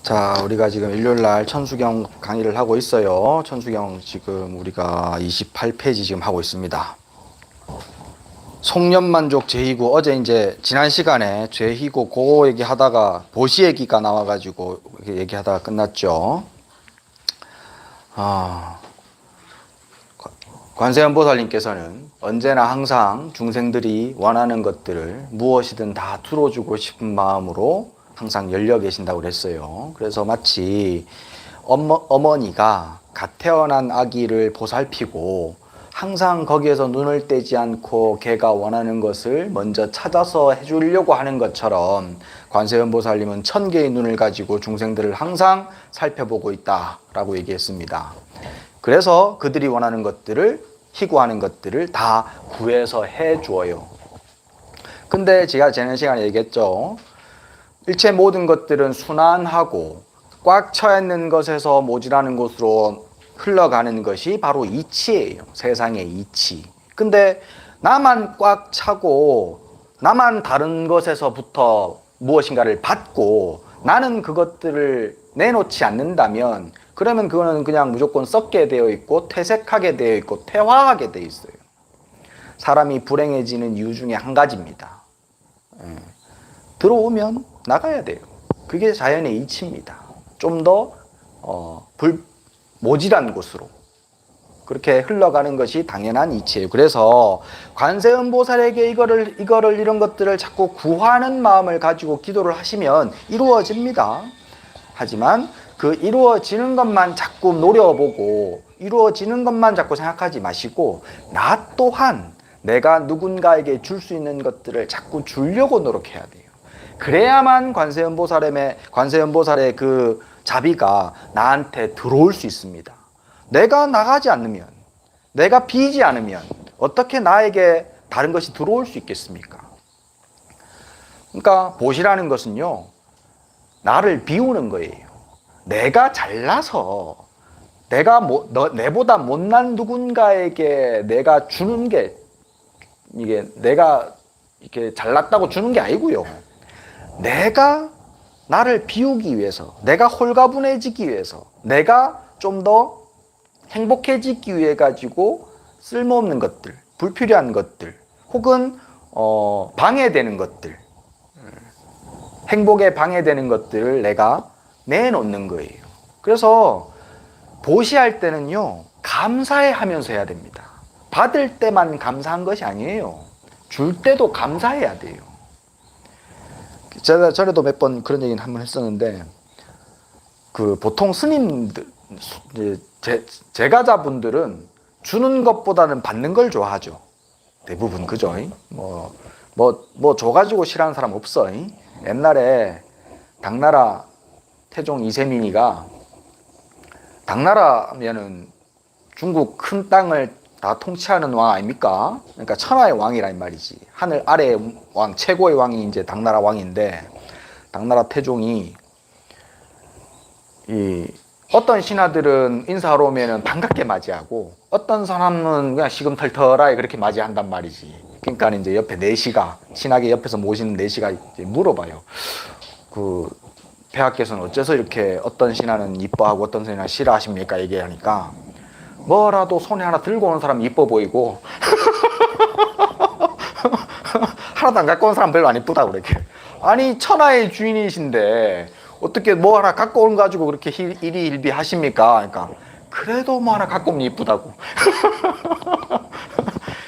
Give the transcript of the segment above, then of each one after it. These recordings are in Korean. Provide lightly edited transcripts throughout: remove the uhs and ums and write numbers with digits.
자, 우리가 지금 일요일날 천수경 강의를 하고 있어요. 천수경 지금 우리가 28페이지 지금 하고 있습니다. 송년만족 제2구, 어제 이제 지난 시간에 제2구 그거 얘기하다가 보시 얘기가 나와가지고 얘기하다가 끝났죠. 관세음보살님께서는 언제나 항상 중생들이 원하는 것들을 무엇이든 다 들어주고 싶은 마음으로 항상 열려 계신다고 그랬어요. 그래서 마치 어머니가 갓 태어난 아기를 보살피고 항상 거기에서 눈을 떼지 않고 걔가 원하는 것을 먼저 찾아서 해주려고 하는 것처럼 관세음보살님은 1000개의 눈을 가지고 중생들을 항상 살펴보고 있다라고 얘기했습니다. 그래서 그들이 원하는 것들을, 희구하는 것들을 다 구해서 해주어요. 근데 제가 지난 시간에 얘기했죠. 일체 모든 것들은 순환하고 꽉 차 있는 것에서 모질하는 곳으로 흘러가는 것이 바로 이치예요. 세상의 이치. 근데 나만 꽉 차고 나만 다른 것에서부터 무엇인가를 받고 나는 그것들을 내놓지 않는다면 그러면 그거는 그냥 무조건 썩게 되어 있고 퇴색하게 되어 있고 퇴화하게 되어 있어요. 사람이 불행해지는 이유 중에 한 가지입니다. 들어오면 나가야 돼요. 그게 자연의 이치입니다. 좀 더 모질한 곳으로 그렇게 흘러가는 것이 당연한 이치예요. 그래서 관세음보살에게 이런 것들을 자꾸 구하는 마음을 가지고 기도를 하시면 이루어집니다. 하지만 그 이루어지는 것만 자꾸 노려보고 이루어지는 것만 자꾸 생각하지 마시고 나 또한 내가 누군가에게 줄 수 있는 것들을 자꾸 주려고 노력해야 돼요. 그래야만 관세음보살의 그 자비가 나한테 들어올 수 있습니다. 내가 나가지 않으면, 내가 비지 않으면 어떻게 나에게 다른 것이 들어올 수 있겠습니까? 그러니까 보시라는 것은요, 나를 비우는 거예요. 내가 잘나서 내보다 못난 누군가에게 내가 주는 게 이게 내가 이렇게 잘났다고 주는 게 아니고요. 내가 나를 비우기 위해서, 내가 홀가분해지기 위해서, 내가 좀 더 행복해지기 위해 가지고 쓸모없는 것들, 불필요한 것들, 혹은 방해되는 것들, 행복에 방해되는 것들을 내가 내놓는 거예요. 그래서 보시할 때는요, 감사해 하면서 해야 됩니다. 받을 때만 감사한 것이 아니에요. 줄 때도 감사해야 돼요. 제가 전에도 몇 번 그런 얘기는 한번 했었는데, 보통 스님들, 제가자분들은 주는 것보다는 받는 걸 좋아하죠. 대부분, 그죠? 뭐 줘가지고 싫어하는 사람 없어. 옛날에 당나라 태종 이세민이가, 당나라면은 중국 큰 땅을 다 통치하는 왕 아닙니까? 그러니까 천하의 왕이란 말이지. 하늘 아래의 왕, 최고의 왕이 이제 당나라 왕인데, 당나라 태종이 어떤 신하들은 인사하러 오면은 반갑게 맞이하고 어떤 사람은 그냥 시금털털하게 그렇게 맞이한단 말이지. 그러니까 이제 옆에 내시가, 신하게 옆에서 모시는 내시가 이제 물어봐요. 폐하께서는 어째서 이렇게 어떤 신하는 이뻐하고 어떤 신하는 싫어하십니까? 얘기하니까 뭐라도 손에 하나 들고 오는 사람이 이뻐 보이고 하나도 안 갖고 온 사람 별로 안 이쁘다고 그렇게. 아니 천하의 주인이신데 어떻게 뭐 하나 갖고 온 가지고 그렇게 일희일비 하십니까? 그러니까 그래도 뭐 하나 갖고 오면 이쁘다고.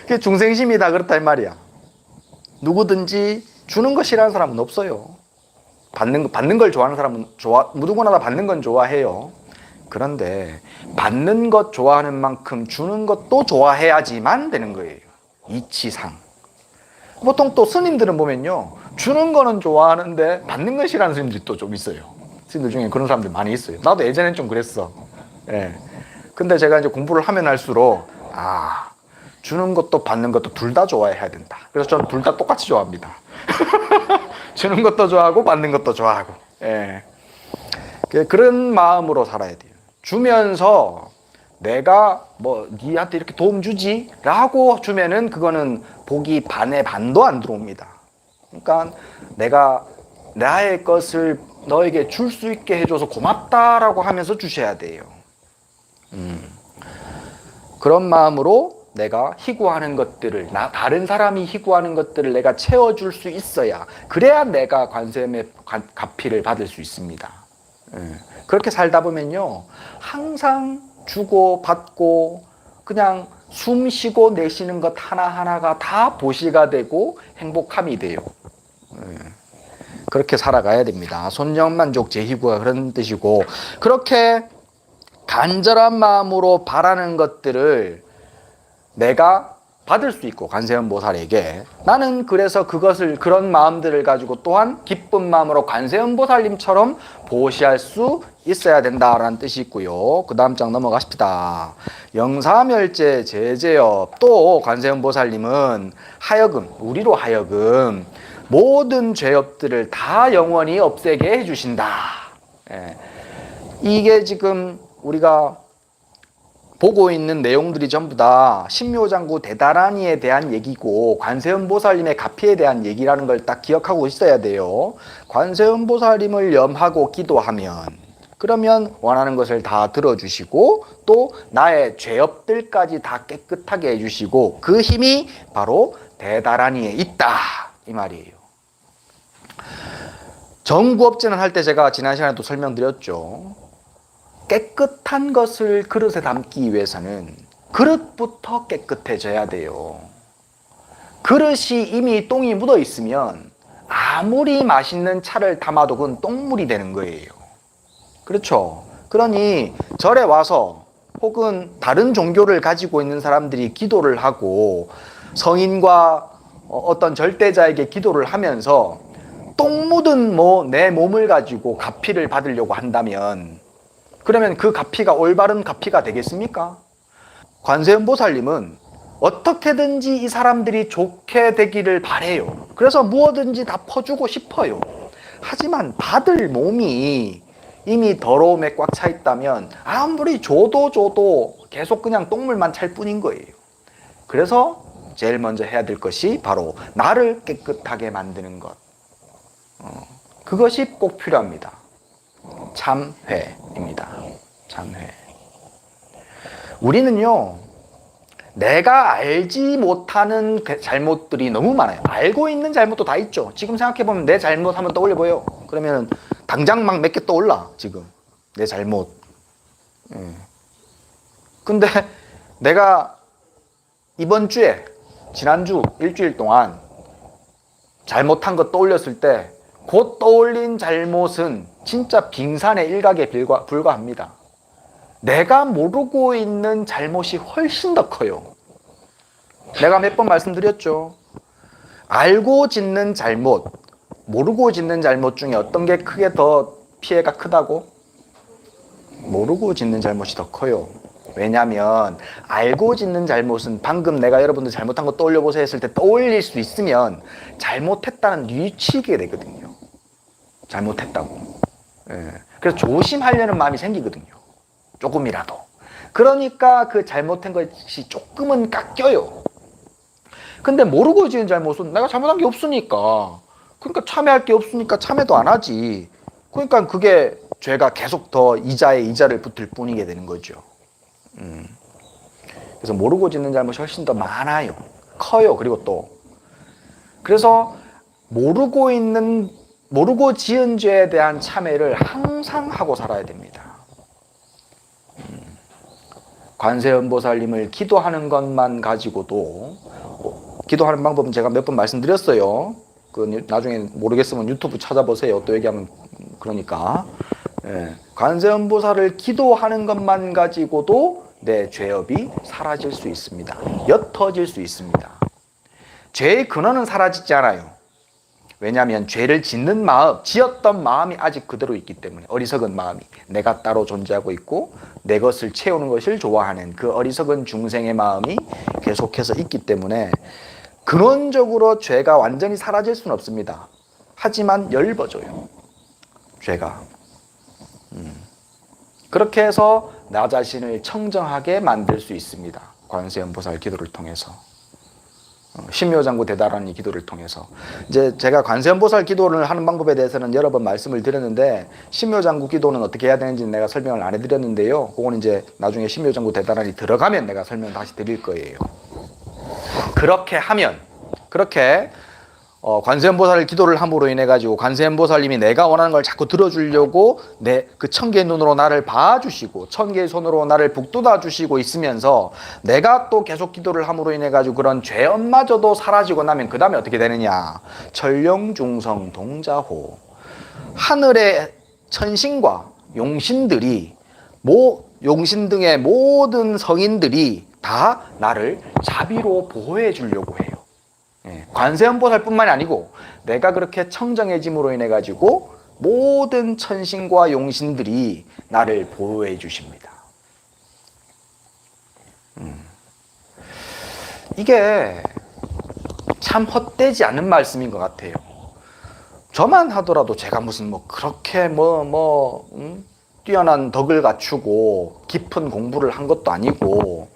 그게 중생심이 다 그렇다 이 말이야. 누구든지 주는 거 싫어하는 사람은 없어요. 받는 걸 좋아하는 사람은 누구나 다 받는 건 좋아해요. 그런데 받는 것 좋아하는 만큼 주는 것도 좋아해야지만 되는 거예요. 이치상. 보통 또 스님들은 보면요, 주는 거는 좋아하는데 받는 건 싫어하는 스님들이 또 좀 있어요. 스님들 중에 그런 사람들 많이 있어요. 나도 예전엔 좀 그랬어. 예. 근데 제가 이제 공부를 하면 할수록 주는 것도 받는 것도 둘 다 좋아해야 된다. 그래서 저는 둘 다 똑같이 좋아합니다. 주는 것도 좋아하고 받는 것도 좋아하고. 예. 그런 마음으로 살아야 돼요. 주면서 내가 뭐 니한테 이렇게 도움 주지? 라고 주면은 그거는 복이 반의 반도 안 들어옵니다. 그러니까 내가 나의 것을 너에게 줄 수 있게 해줘서 고맙다라고 하면서 주셔야 돼요. 그런 마음으로 내가 희구하는 것들을, 다른 사람이 희구하는 것들을 내가 채워줄 수 있어야, 그래야 내가 관세음의 가피를 받을 수 있습니다. 그렇게 살다 보면요, 항상 주고 받고 그냥 숨 쉬고 내쉬는 것 하나하나가 다 보시가 되고 행복함이 돼요. 그렇게 살아가야 됩니다. 손영만족 제희구가 그런 뜻이고, 그렇게 간절한 마음으로 바라는 것들을 내가 받을 수 있고, 관세음보살에게 나는 그래서 그런 마음들을 가지고 또한 기쁜 마음으로 관세음보살님처럼 보시할 수 있어야 된다라는 뜻이 있고요. 그 다음 장 넘어가십시다. 영사멸제 제제업. 또 관세음보살님은 우리로 하여금 모든 죄업들을 다 영원히 없애게 해주신다. 이게 지금 우리가 보고 있는 내용들이 전부 다 신묘장구 대다라니에 대한 얘기고 관세음보살님의 가피에 대한 얘기라는 걸 딱 기억하고 있어야 돼요. 관세음보살님을 염하고 기도하면, 그러면 원하는 것을 다 들어주시고 또 나의 죄업들까지 다 깨끗하게 해주시고, 그 힘이 바로 대다라니에 있다, 이 말이에요. 정구업제는 할 때 제가 지난 시간에 또 설명드렸죠. 깨끗한 것을 그릇에 담기 위해서는 그릇부터 깨끗해져야 돼요. 그릇이 이미 똥이 묻어 있으면 아무리 맛있는 차를 담아도 그건 똥물이 되는 거예요. 그렇죠? 그러니 절에 와서 혹은 다른 종교를 가지고 있는 사람들이 기도를 하고 성인과 어떤 절대자에게 기도를 하면서 똥 묻은 내 몸을 가지고 가피를 받으려고 한다면, 그러면 그 가피가 올바른 가피가 되겠습니까? 관세음보살님은 어떻게든지 이 사람들이 좋게 되기를 바래요. 그래서 무엇든지 다 퍼주고 싶어요. 하지만 받을 몸이 이미 더러움에 꽉 차 있다면 아무리 줘도 계속 그냥 똥물만 찰 뿐인 거예요. 그래서 제일 먼저 해야 될 것이 바로 나를 깨끗하게 만드는 것. 그것이 꼭 필요합니다. 참회입니다. 참회. 우리는요, 내가 알지 못하는 잘못들이 너무 많아요. 알고 있는 잘못도 다 있죠. 지금 생각해보면 내 잘못 한번 떠올려봐요. 그러면 당장 막 몇 개 떠올라, 지금. 내 잘못. 근데 내가 이번 주에, 지난주 일주일 동안 잘못한 거 떠올렸을 때 곧 떠올린 잘못은 진짜 빙산의 일각에 불과합니다. 내가 모르고 있는 잘못이 훨씬 더 커요. 내가 몇 번 말씀드렸죠. 알고 짓는 잘못, 모르고 짓는 잘못 중에 어떤 게 크게 더 피해가 크다고? 모르고 짓는 잘못이 더 커요. 왜냐하면 알고 짓는 잘못은 방금 내가 여러분들 잘못한 거 떠올려보세요 했을 때 떠올릴 수 있으면 잘못했다는 뉘우치게 되거든요. 잘못했다고. 그래서 조심하려는 마음이 생기거든요. 조금이라도. 그러니까 그 잘못한 것이 조금은 깎여요. 근데 모르고 지은 잘못은 내가 잘못한 게 없으니까, 그러니까 참회할 게 없으니까 참회도 안 하지. 그러니까 그게 죄가 계속 더 이자에 이자를 붙을 뿐이게 되는 거죠. 그래서 모르고 짓는 잘못이 훨씬 더 많아요. 커요. 그리고 또 그래서 모르고 지은 죄에 대한 참회를 항상 하고 살아야 됩니다. 관세음보살님을 기도하는 것만 가지고도, 기도하는 방법은 제가 몇 번 말씀드렸어요. 그 나중에 모르겠으면 유튜브 찾아보세요. 또 얘기하면 그러니까. 관세음보살을 기도하는 것만 가지고도 내 죄업이 사라질 수 있습니다. 옅어질 수 있습니다. 죄의 근원은 사라지지 않아요. 왜냐하면 죄를 짓는 마음, 지었던 마음이 아직 그대로 있기 때문에, 어리석은 마음이 내가 따로 존재하고 있고 내 것을 채우는 것을 좋아하는 그 어리석은 중생의 마음이 계속해서 있기 때문에 근원적으로 죄가 완전히 사라질 수는 없습니다. 하지만 엷어져요, 죄가. 그렇게 해서 나 자신을 청정하게 만들 수 있습니다. 관세음보살 기도를 통해서. 신묘장구 대다라니 기도를 통해서. 이제 제가 관세음보살 기도를 하는 방법에 대해서는 여러 번 말씀을 드렸는데, 신묘장구 기도는 어떻게 해야 되는지 내가 설명을 안 해드렸는데요. 그거는 이제 나중에 신묘장구 대다라니 들어가면 내가 설명 다시 드릴 거예요. 그렇게 하면, 그렇게 관세음보살 기도를 함으로 인해 가지고 관세음보살님이 내가 원하는 걸 자꾸 들어주려고 내 그 천개의 눈으로 나를 봐주시고 천개의 손으로 나를 북돋아 주시고 있으면서, 내가 또 계속 기도를 함으로 인해 가지고 그런 죄업마저도 사라지고 나면 그 다음에 어떻게 되느냐, 천령중성 동자호, 하늘의 천신과 용신들이, 용신 등의 모든 성인들이 다 나를 자비로 보호해 주려고 해요. 관세음보살뿐만이 아니고 내가 그렇게 청정해짐으로 인해 가지고 모든 천신과 용신들이 나를 보호해 주십니다. 이게 참 헛되지 않은 말씀인 것 같아요. 저만 하더라도 제가 무슨 그렇게 뛰어난 덕을 갖추고 깊은 공부를 한 것도 아니고,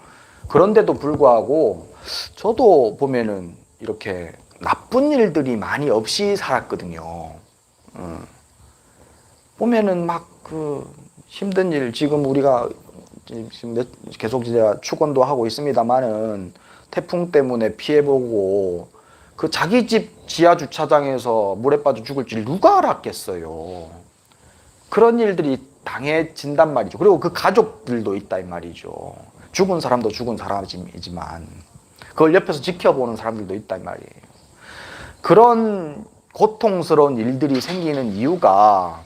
그런데도 불구하고 저도 보면은 이렇게 나쁜 일들이 많이 없이 살았거든요. 보면은 힘든 일, 지금 우리가 지금 계속 제가 축원도 하고 있습니다만은 태풍 때문에 피해보고, 그 자기 집 지하 주차장에서 물에 빠져 죽을 줄 누가 알았겠어요. 그런 일들이 당해진단 말이죠. 그리고 그 가족들도 있다 이 말이죠. 죽은 사람도 죽은 사람이지만 그걸 옆에서 지켜보는 사람들도 있단 말이에요. 그런 고통스러운 일들이 생기는 이유가,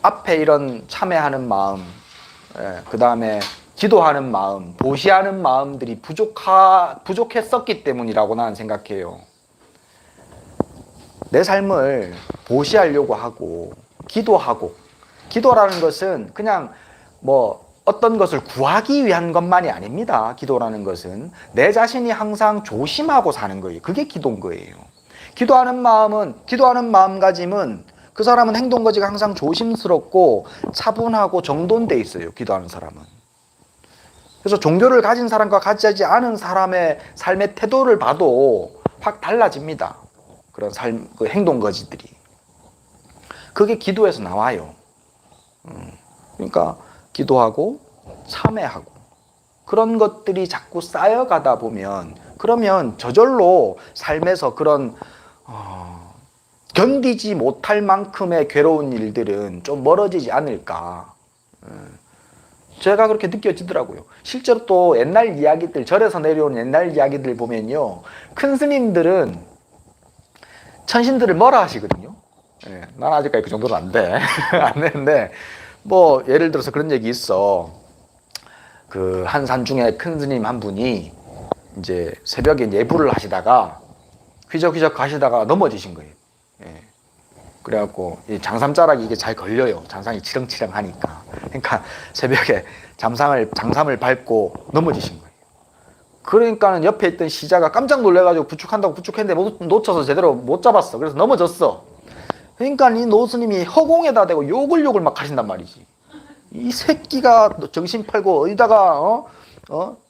앞에 이런 참회하는 마음, 그 다음에 기도하는 마음, 보시하는 마음들이 부족했었기 때문이라고 나는 생각해요. 내 삶을 보시하려고 하고 기도하고, 기도라는 것은 그냥 어떤 것을 구하기 위한 것만이 아닙니다. 기도라는 것은 내 자신이 항상 조심하고 사는 거예요. 그게 기도인 거예요. 기도하는 마음가짐은, 그 사람은 행동거지가 항상 조심스럽고 차분하고 정돈돼 있어요. 기도하는 사람은. 그래서 종교를 가진 사람과 가지지 않은 사람의 삶의 태도를 봐도 확 달라집니다. 그런 그 행동거지들이. 그게 기도에서 나와요. 그러니까 기도하고 참회하고 그런 것들이 자꾸 쌓여가다 보면, 그러면 저절로 삶에서 그런 견디지 못할 만큼의 괴로운 일들은 좀 멀어지지 않을까, 제가 그렇게 느껴지더라고요. 실제로 또 옛날 이야기들, 절에서 내려온 옛날 이야기들 보면요, 큰 스님들은 천신들을 뭐라 하시거든요. 난 아직까지 그 정도는 안 돼. 안 되는데, 예를 들어서 그런 얘기 있어. 그 한 산 중에 큰 스님 한 분이 이제 새벽에 예불을 하시다가 휘적휘적 가시다가 넘어지신 거예요. 그래갖고 이 장삼자락이 이게 잘 걸려요. 장상이 치렁치렁하니까. 그러니까 새벽에 장삼을 밟고 넘어지신 거예요. 그러니까는 옆에 있던 시자가 깜짝 놀래가지고 부축한다고 부축했는데 놓쳐서 제대로 못 잡았어. 그래서 넘어졌어. 그러니까 이 노스님이 허공에다 대고 욕을 막 하신단 말이지. 이 새끼가 정신 팔고 어디다가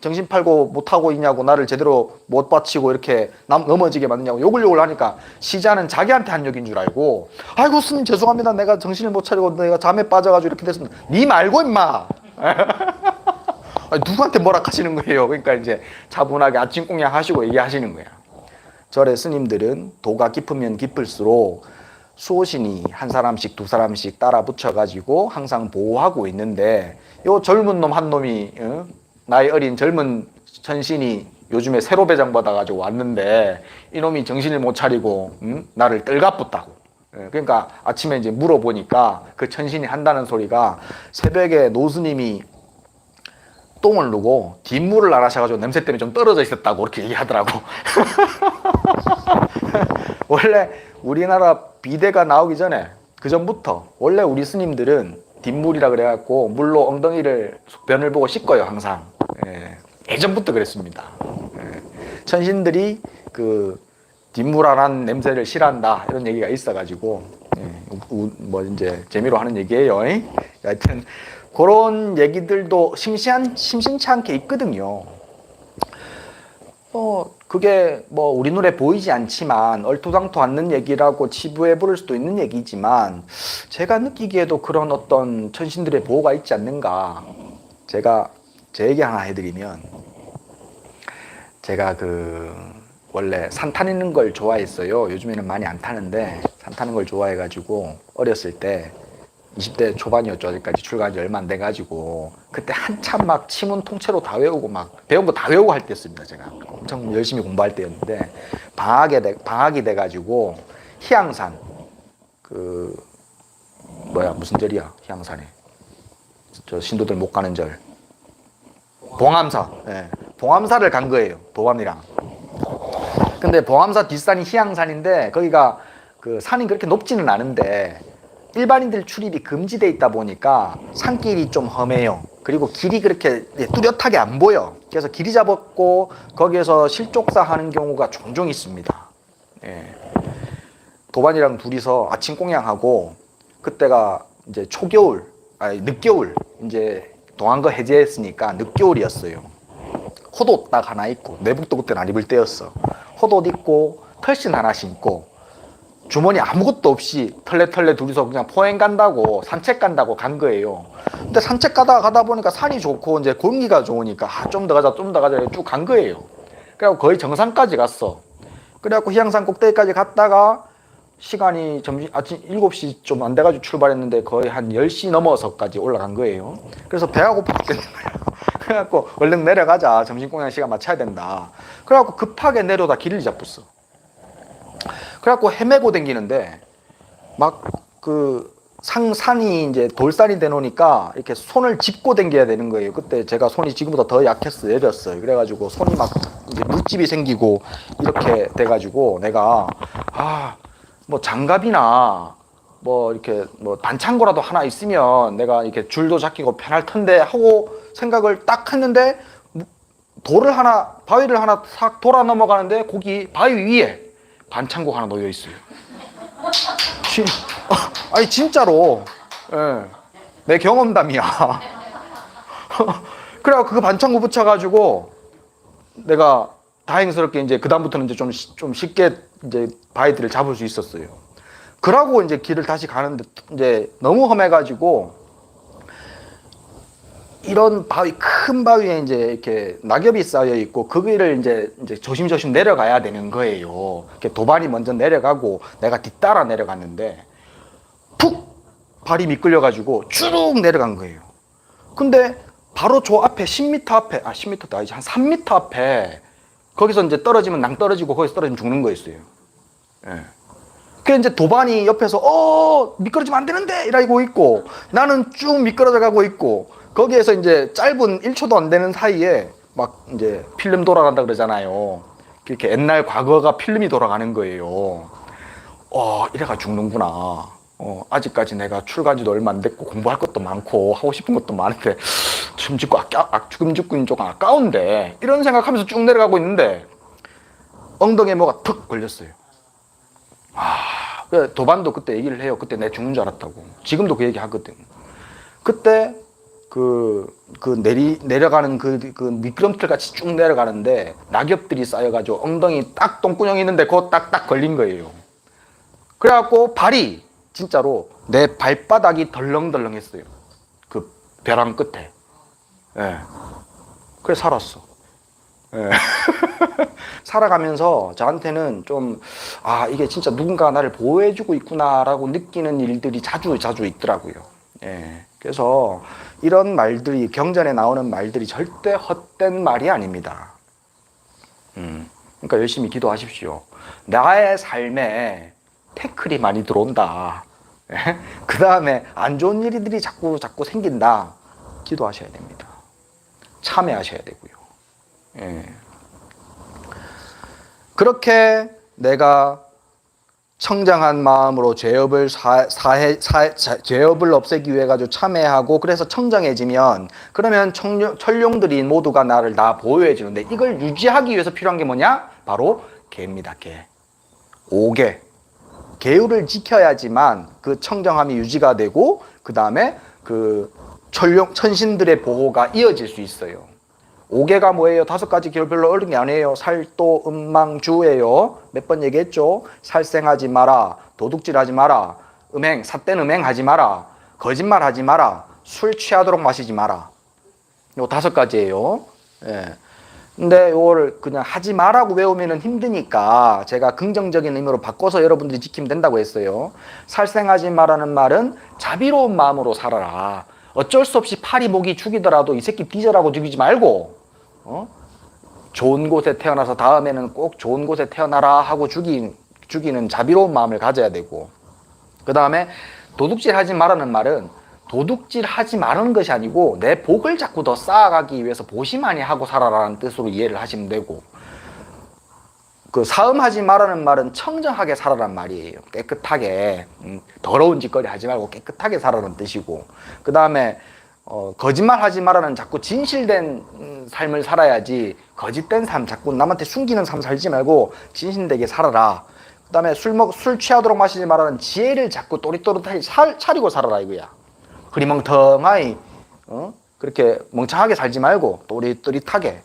정신 팔고 못하고 있냐고, 나를 제대로 못 받치고 이렇게 넘어지게 만드냐고 욕을 하니까, 시자는 자기한테 한 욕인 줄 알고, 아이고 스님 죄송합니다, 내가 정신을 못 차리고 내가 잠에 빠져가지고 이렇게 됐습니다. 니 말고 임마. 누구한테 뭐라 하시는 거예요. 그러니까 이제 차분하게 아침공양 하시고 얘기하시는 거야. 절의 스님들은 도가 깊으면 깊을수록 수호신이 한 사람씩 두 사람씩 따라 붙여가지고 항상 보호하고 있는데, 요 젊은 놈 한 놈이, 나이 어린 젊은 천신이 요즘에 새로 배정받아가지고 왔는데, 이놈이 정신을 못 차리고 나를 떨가붙다고. 그러니까 아침에 이제 물어보니까 그 천신이 한다는 소리가, 새벽에 노스님이 똥을 누고 뒷물을 안 하셔가지고 냄새 때문에 좀 떨어져 있었다고 그렇게 얘기하더라고. 원래 우리나라 비대가 나오기 전에, 그 전부터 원래 우리 스님들은 뒷물이라 그래갖고 물로 엉덩이를 변을 보고 씻고요, 항상. 예전부터 그랬습니다. 천신들이 그 뒷물안한 냄새를 싫어한다, 이런 얘기가 있어가지고, 이제 재미로 하는 얘기예요. 하여튼 그런 얘기들도 심심치 않게 있거든요. 그게 뭐 우리 눈에 보이지 않지만 얼토당토 않는 얘기라고 치부해 부를 수도 있는 얘기지만 제가 느끼기에도 그런 어떤 천신들의 보호가 있지 않는가. 제가 제 얘기 하나 해드리면, 제가 원래 산 타는 걸 좋아했어요. 요즘에는 많이 안 타는데 산 타는 걸 좋아해가지고 어렸을 때 20대 초반이었죠. 아직까지 출가한 지 얼마 안 돼가지고 그때 한참 막 지문 통째로 다 외우고 막 배운 거 다 외우고 할 때였습니다. 제가 엄청 열심히 공부할 때였는데 방학이 돼가지고 희양산 무슨 절이야 희양산에 저 신도들 못 가는 절 봉암사. 네. 봉암사를 간 거예요. 도반이랑. 근데 봉암사 뒷산이 희양산인데 거기가 산이 그렇게 높지는 않은데 일반인들 출입이 금지돼 있다 보니까 산길이 좀 험해요. 그리고 길이 그렇게 뚜렷하게 안 보여. 그래서 길이 잡았고 거기에서 실족사 하는 경우가 종종 있습니다. 예. 도반이랑 둘이서 아침 공양하고 그때가 이제 늦겨울 이제 동안거 해제했으니까 늦겨울이었어요. 헛옷 딱 하나 입고, 내복도 그때는 안 입을 때였어. 헛옷 입고 털신 하나 신고 주머니 아무것도 없이 털레 둘이서 그냥 포행 간다고 산책 간다고 간 거예요. 근데 산책 가다 보니까 산이 좋고 이제 공기가 좋으니까 좀 더 가자 쭉 간 거예요. 그래갖고 거의 정상까지 갔어. 그래갖고 희양산 꼭대기까지 갔다가 시간이 아침 7시 좀 안 돼가지고 출발했는데 거의 한 10시 넘어서까지 올라간 거예요. 그래서 배가 고팠겠는 거예요. 그래갖고 얼른 내려가자. 점심공양 시간 맞춰야 된다. 그래갖고 급하게 내려다 길을 잡았어. 그래갖고 헤매고 댕기는데 막 산이 이제 돌산이 되놓으니까 이렇게 손을 짚고 댕겨야 되는 거예요. 그때 제가 손이 지금보다 더 약했어요. 내렸어요. 그래가지고 손이 막 이제 물집이 생기고 이렇게 돼가지고 내가 뭐 장갑이나 뭐 이렇게 뭐 단창고라도 하나 있으면 내가 이렇게 줄도 잡히고 편할 텐데 하고 생각을 딱 했는데 바위를 하나 싹 돌아 넘어가는데 거기 바위 위에 반창고 하나 놓여 있어요. 아니 진짜로. 예. 내 경험담이야. 그래가 그 반창고 붙여가지고 내가 다행스럽게 이제 그다음부터는 이제 좀 쉽게 이제 바위들을 잡을 수 있었어요. 그러고 이제 길을 다시 가는데 이제 너무 험해가지고 이런 큰 바위에 이제 이렇게 낙엽이 쌓여 있고 그 길을 이제 조심조심 내려가야 되는 거예요. 이렇게 도반이 먼저 내려가고 내가 뒤따라 내려갔는데 푹 발이 미끌려가지고 쭉 내려간 거예요. 근데 바로 저 앞에 10m 앞에 10m도 아니지 한 3m 앞에 거기서 이제 떨어지면 낭떨어지고 거기서 떨어지면 죽는 거였어요. 예. 그래서 이제 도반이 옆에서 미끄러지면 안 되는데 이러고 있고 나는 쭉 미끄러져 가고 있고 거기에서 이제 짧은 1초도 안 되는 사이에 막 이제 필름 돌아간다 그러잖아요. 이렇게 옛날 과거가 필름이 돌아가는 거예요. 이래가 죽는구나. 아직까지 내가 출가한 지도 얼마 안 됐고 공부할 것도 많고 하고 싶은 것도 많은데 죽음 죽고 조금 아까운데 이런 생각하면서 쭉 내려가고 있는데 엉덩이에 뭐가 턱 걸렸어요. 도반도 그때 얘기를 해요. 그때 내 죽는 줄 알았다고. 지금도 그 얘기 하거든. 그때 내려가는 그 미끄럼틀 같이 쭉 내려가는데 낙엽들이 쌓여가지고 엉덩이 딱 똥구멍이 있는데 그거 딱딱 걸린 거예요. 그래갖고 발이 진짜로 내 발바닥이 덜렁덜렁 했어요. 그 벼랑 끝에. 예. 그래 살았어. 예. 살아가면서 저한테는 좀 이게 진짜 누군가 나를 보호해주고 있구나라고 느끼는 일들이 자주 있더라고요. 예. 그래서 이런 말들이 경전에 나오는 말들이 절대 헛된 말이 아닙니다. 그러니까 열심히 기도하십시오. 나의 삶에 태클이 많이 들어온다. 예? 그 다음에 안 좋은 일들이 자꾸 생긴다. 기도하셔야 됩니다. 참여하셔야 되고요. 예. 그렇게 내가 청정한 마음으로 죄업을 죄업을 없애기 위해 가지고 참회하고 그래서 청정해지면 그러면 천룡들이 모두가 나를 다 보호해 주는데 이걸 유지하기 위해서 필요한 게 뭐냐? 바로 개입니다. 개. 5개. 계율을 지켜야지만 그 청정함이 유지가 되고 그 다음에 그 천신들의 보호가 이어질 수 있어요. 오개가 뭐예요? 5가지 기호 별로 어려운 게 아니에요. 살도, 음망주예요. 몇 번 얘기했죠? 살생하지 마라, 도둑질하지 마라, 음행, 삿된 음행하지 마라, 거짓말하지 마라, 술 취하도록 마시지 마라. 요 5가지예요. 예. 근데 요거를 그냥 하지 마라고 외우면 힘드니까 제가 긍정적인 의미로 바꿔서 여러분들이 지키면 된다고 했어요. 살생하지 마라는 말은 자비로운 마음으로 살아라. 어쩔 수 없이 팔이 목이 죽이더라도 이 새끼 뒤져라고 죽이지 말고 좋은 곳에 태어나서 다음에는 꼭 좋은 곳에 태어나라 하고 죽이는 자비로운 마음을 가져야 되고, 그 다음에 도둑질 하지 마라는 말은 도둑질 하지 말라는 것이 아니고 내 복을 자꾸 더 쌓아가기 위해서 보시만이 하고 살아라는 뜻으로 이해를 하시면 되고, 그 사음하지 마라는 말은 청정하게 살아라는 말이에요. 깨끗하게, 더러운 짓거리 하지 말고 깨끗하게 살아라는 뜻이고, 그 다음에 거짓말 하지 마라는 자꾸 진실된 삶을 살아야지 거짓된 삶, 자꾸 남한테 숨기는 삶 살지 말고 진실되게 살아라. 그 다음에 술 취하도록 마시지 마라는 지혜를 자꾸 또릿또릿하게 차리고 살아라 이거야. 흐리멍텅하니 그렇게 멍청하게 살지 말고 또릿또릿하게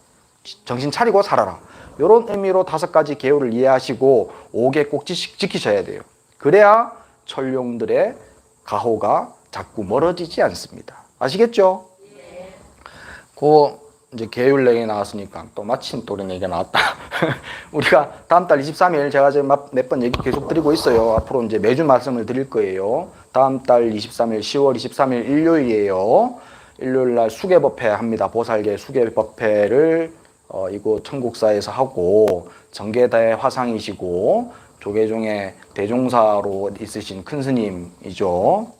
정신 차리고 살아라. 이런 의미로 5가지 계율을 이해하시고 5개 꼭 지키셔야 돼요. 그래야 천룡들의 가호가 자꾸 멀어지지 않습니다. 아시겠죠? 네. 그 이제 계율 얘기 나왔으니까 또 마침 또 이런 얘기가 나왔다. 우리가 다음 달 23일 제가 지금 몇 번 얘기 계속 드리고 있어요. 앞으로 이제 매주 말씀을 드릴 거예요. 다음 달 23일 10월 23일 일요일이에요. 일요일 날 수계법회 합니다. 보살계 수계법회를 이곳 천국사에서 하고, 정계대 화상이시고 조계종의 대종사로 있으신 큰 스님이죠.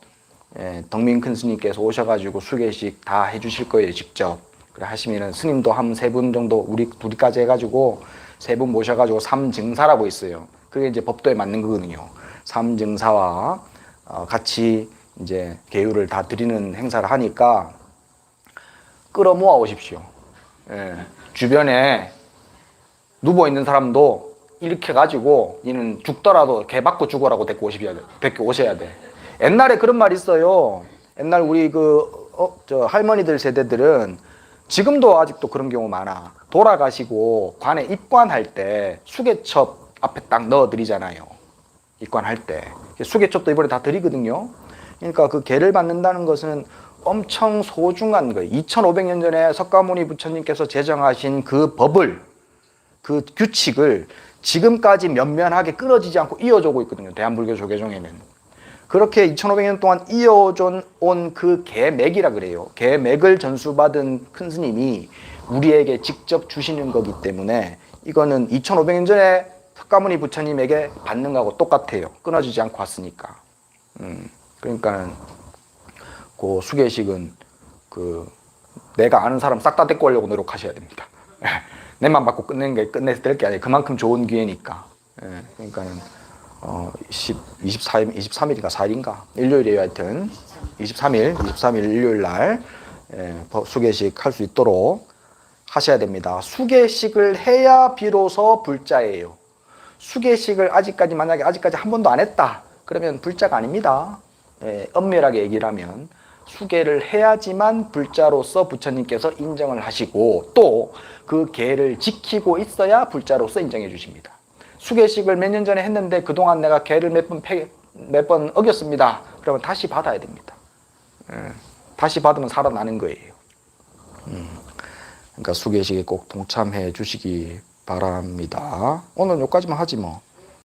예, 덕민 큰 스님께서 오셔가지고 수계식 다 해주실 거예요, 직접. 그래 하시면은 스님도 한 3분 정도, 둘이까지 해가지고 3분 모셔가지고 삼증사라고 있어요. 그게 이제 법도에 맞는 거거든요. 삼증사와 같이 이제 계율을 다 드리는 행사를 하니까 끌어모아 오십시오. 예, 주변에 누워 있는 사람도 이렇게 가지고 니는 죽더라도 개 받고 죽어라고 데리고 오셔야 돼. 옛날에 그런 말이 있어요. 옛날 우리 저 할머니들 세대들은 지금도 아직도 그런 경우 많아. 돌아가시고 관에 입관할 때 수계첩 앞에 딱 넣어드리잖아요. 입관할 때. 수계첩도 이번에 다 드리거든요. 그러니까 그 개를 받는다는 것은 엄청 소중한 거예요. 2500년 전에 석가모니 부처님께서 제정하신 그 법을, 그 규칙을 지금까지 면면하게 끊어지지 않고 이어져오고 있거든요. 대한불교 조계종에는. 그렇게 2500년 동안 이어져 온 그 계맥이라 그래요. 계맥을 전수받은 큰 스님이 우리에게 직접 주시는 거기 때문에 이거는 2500년 전에 석가모니 부처님에게 받는 거하고 똑같아요. 끊어지지 않고 왔으니까. 그러니까 그 수계식은 내가 아는 사람 싹 다 데리고 오려고 노력하셔야 됩니다. 내만 받고 끝내서 될 게 아니에요. 그만큼 좋은 기회니까. 그러니까는 23일인가 4일인가 일요일이에요. 하여튼 23일 일요일 날 수계식 할 수 있도록 하셔야 됩니다. 수계식을 해야 비로소 불자예요. 수계식을 만약에 아직까지 한 번도 안 했다 그러면 불자가 아닙니다. 엄밀하게 얘기를 하면 수계를 해야지만 불자로서 부처님께서 인정을 하시고, 또 그 계를 지키고 있어야 불자로서 인정해 주십니다. 수계식을 몇 년 전에 했는데 그동안 내가 계를 몇 번 어겼습니다. 그러면 다시 받아야 됩니다. 다시 받으면 살아나는 거예요. 그러니까 수계식에 꼭 동참해 주시기 바랍니다. 오늘 여기까지만 하지 뭐.